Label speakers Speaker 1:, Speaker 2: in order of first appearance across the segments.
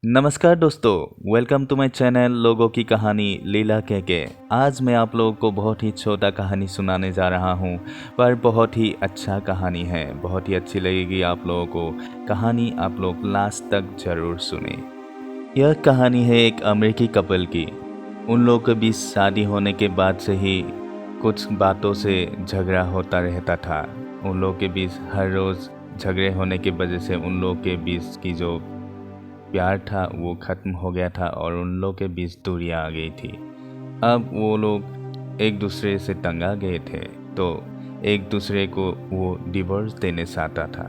Speaker 1: नमस्कार दोस्तों, welcome to my channel लोगों की कहानी लीला के। आज मैं आप लोगों को बहुत ही छोटा कहानी सुनाने जा रहा हूँ, पर बहुत ही अच्छा कहानी है। बहुत ही अच्छी लगेगी आप लोगों को। कहानी आप लोग लास्ट तक जरूर सुने। यह कहानी है एक अमेरिकी कपल की। उन लोगों के बीच शादी होने के बाद से ही कुछ बातों से झगड़ा होता रहता था। उन लोगों के बीच हर रोज़ झगड़े होने की वजह से उन लोगों के बीच की जो प्यार था वो ख़त्म हो गया था और उन लोग के बीच दूरियां आ गई थी। अब वो लोग एक दूसरे से तंग आ गए थे, तो एक दूसरे को वो डिवोर्स देने चाहता था।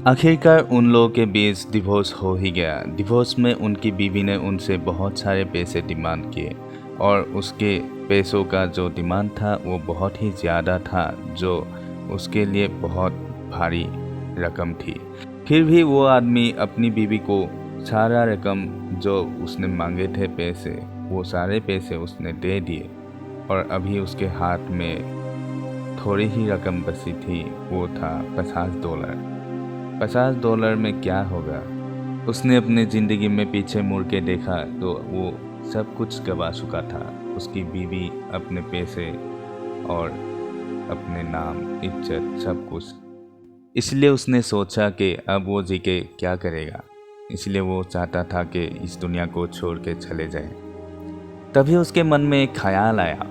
Speaker 1: आखिरकार उन लोगों के बीच डिवोर्स हो ही गया। डिवोर्स में उनकी बीवी ने उनसे बहुत सारे पैसे डिमांड किए और उसके पैसों का जो डिमांड था वो बहुत ही ज़्यादा था, जो उसके लिए बहुत भारी रकम थी। फिर भी वो आदमी अपनी बीवी को सारा रकम जो उसने मांगे थे पैसे, वो सारे पैसे उसने दे दिए और अभी उसके हाथ में थोड़ी ही रकम बची थी। वो था $50। $50 में क्या होगा। उसने अपने ज़िंदगी में पीछे मुड़ के देखा तो वो सब कुछ गवा चुका था। उसकी बीवी, अपने पैसे और अपने नाम, इज्जत, सब कुछ। इसलिए उसने सोचा कि अब वो जी के क्या करेगा। इसलिए वो चाहता था कि इस दुनिया को छोड़ के चले जाए। तभी उसके मन में एक ख्याल आया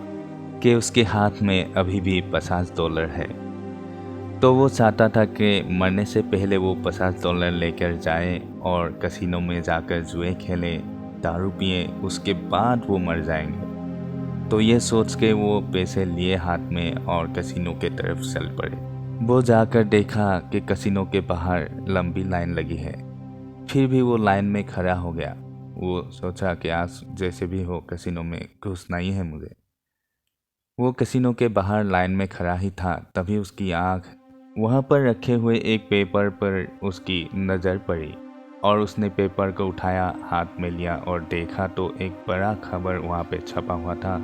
Speaker 1: कि उसके हाथ में अभी भी $50 है। तो वो चाहता था कि मरने से पहले वो $50 लेकर जाए और कसिनो में जाकर जुए खेले, दारू पिए, उसके बाद वो मर जाएंगे। तो ये सोच के वो पैसे लिए हाथ में और कसिनो के तरफ चल पड़े। वो जाकर देखा कि कसिनो के बाहर लंबी लाइन लगी है। फिर भी वो लाइन में खड़ा हो गया। वो सोचा कि आज जैसे भी हो कसिनो में घुसना ही है मुझे। वो कसिनो के बाहर लाइन में खड़ा ही था, तभी उसकी आंख वहाँ पर रखे हुए एक पेपर पर उसकी नज़र पड़ी और उसने पेपर को उठाया, हाथ में लिया और देखा तो एक बड़ा खबर वहाँ पे छपा हुआ था,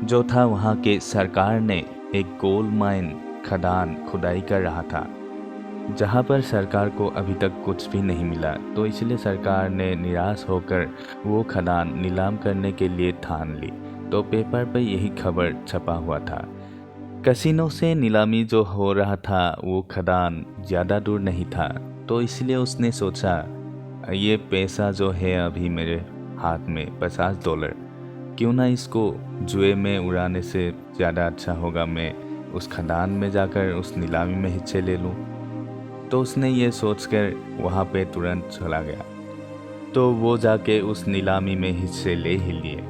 Speaker 1: जो था वहाँ के सरकार ने एक गोल्ड माइन खदान खुदाई कर रहा था, जहाँ पर सरकार को अभी तक कुछ भी नहीं मिला। तो इसलिए सरकार ने निराश होकर वो खदान नीलाम करने के लिए ठान ली। तो पेपर पर यही खबर छपा हुआ था। कसिनो से नीलामी जो हो रहा था वो खदान ज़्यादा दूर नहीं था। तो इसलिए उसने सोचा, ये पैसा जो है अभी मेरे हाथ में $50, क्यों ना इसको जुए में उड़ाने से ज़्यादा अच्छा होगा मैं उस खदान में जाकर उस नीलामी में हिस्से ले लूँ। तो उसने ये सोचकर वहाँ पे तुरंत चला गया। तो वो जाके उस नीलामी में हिस्से ले ही लिए।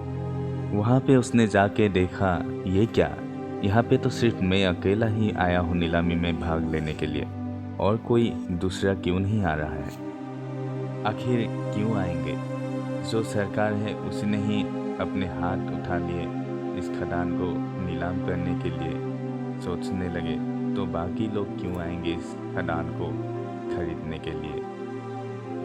Speaker 1: वहाँ पे उसने जाके देखा, ये क्या, यहाँ पे तो सिर्फ मैं अकेला ही आया हूँ नीलामी में भाग लेने के लिए, और कोई दूसरा क्यों नहीं आ रहा है। आखिर क्यों आएंगे। जो सरकार है उसने ही अपने हाथ उठा लिए इस खदान को नीलाम करने के लिए। सोचने लगे तो बाकी लोग क्यों आएंगे इस खदान को खरीदने के लिए,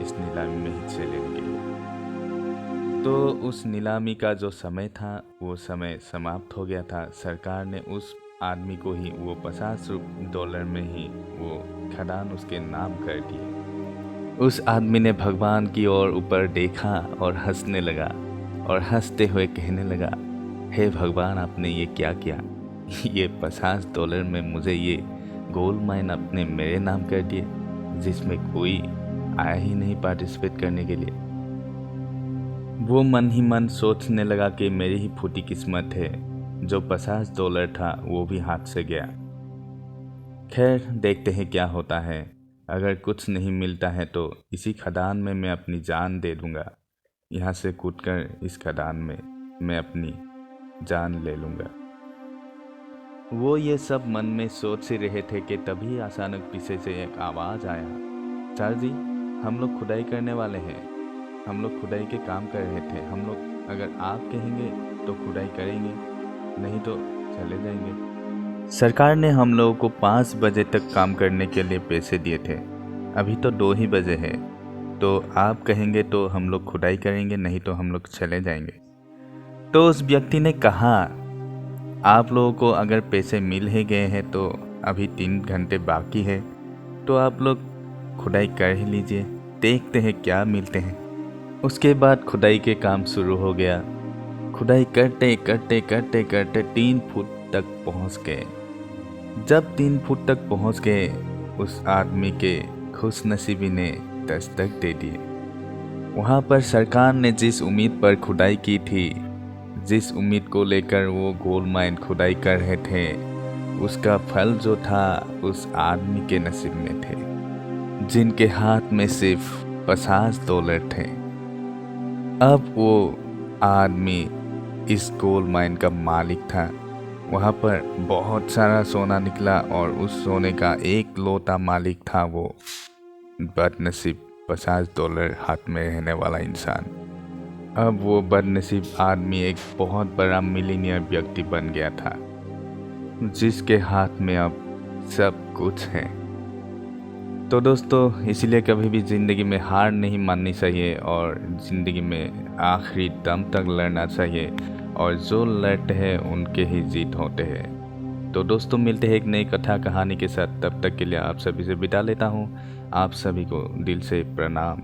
Speaker 1: इस नीलामी में हिस्से लेने के लिए। तो उस नीलामी का जो समय था वो समय समाप्त हो गया था। सरकार ने उस आदमी को ही वो $50 में ही वो खदान उसके नाम कर दिए। उस आदमी ने भगवान की ओर ऊपर देखा और हंसने लगा और हंसते हुए कहने लगा, हे भगवान, आपने ये क्या किया। ये $50 में मुझे ये गोल्ड माइन अपने मेरे नाम कर दिए, जिसमें कोई आया ही नहीं पार्टिसिपेट करने के लिए। वो मन ही मन सोचने लगा कि मेरी ही फूटी किस्मत है, जो $50 था वो भी हाथ से गया। खैर, देखते हैं क्या होता है। अगर कुछ नहीं मिलता है तो इसी खदान में मैं अपनी जान दे दूंगा। यहाँ से कूदकर इस खदान में मैं अपनी जान ले लूँगा। वो ये सब मन में सोच ही रहे थे कि तभी अचानक पीछे से एक आवाज़ आया, सर जी, हम लोग खुदाई करने वाले हैं। हम लोग खुदाई के काम कर रहे थे। हम लोग, अगर आप कहेंगे तो खुदाई करेंगे, नहीं तो चले जाएंगे। सरकार ने हम लोगों को 5 बजे तक काम करने के लिए पैसे दिए थे। अभी तो 2 ही बजे हैं। तो आप कहेंगे तो हम लोग खुदाई करेंगे, नहीं तो हम लोग चले जाएंगे। तो उस व्यक्ति ने कहा, आप लोगों को अगर पैसे मिल ही गए हैं तो अभी 3 घंटे बाकी है, तो आप लोग खुदाई कर ही लीजिए, देखते हैं क्या मिलते हैं। उसके बाद खुदाई के काम शुरू हो गया। खुदाई करते करते करते करते 3 फुट तक पहुंच गए। जब 3 फुट तक पहुंच गए, उस आदमी के खुशनसीबी ने दस्तक दे दी। वहां पर सरकार ने जिस उम्मीद पर खुदाई की थी, जिस उम्मीद को लेकर वो गोल्ड माइन खुदाई कर रहे थे, उसका फल जो था उस आदमी के नसीब में थे, जिनके हाथ में सिर्फ $50 थे। अब वो आदमी इस गोल्ड माइन का मालिक था। वहाँ पर बहुत सारा सोना निकला और उस सोने का एक लौता मालिक था वो बदनसीब $50 हाथ में रहने वाला इंसान। अब वो बदनसीब आदमी एक बहुत बड़ा मिलीनियर व्यक्ति बन गया था, जिसके हाथ में अब सब कुछ है। तो दोस्तों, इसीलिए कभी भी ज़िंदगी में हार नहीं माननी चाहिए और ज़िंदगी में आखिरी दम तक लड़ना चाहिए, और जो लड़ते हैं उनके ही जीत होते हैं। तो दोस्तों, मिलते हैं एक नई कथा कहानी के साथ। तब तक के लिए आप सभी से विदा लेता हूँ। आप सभी को दिल से प्रणाम।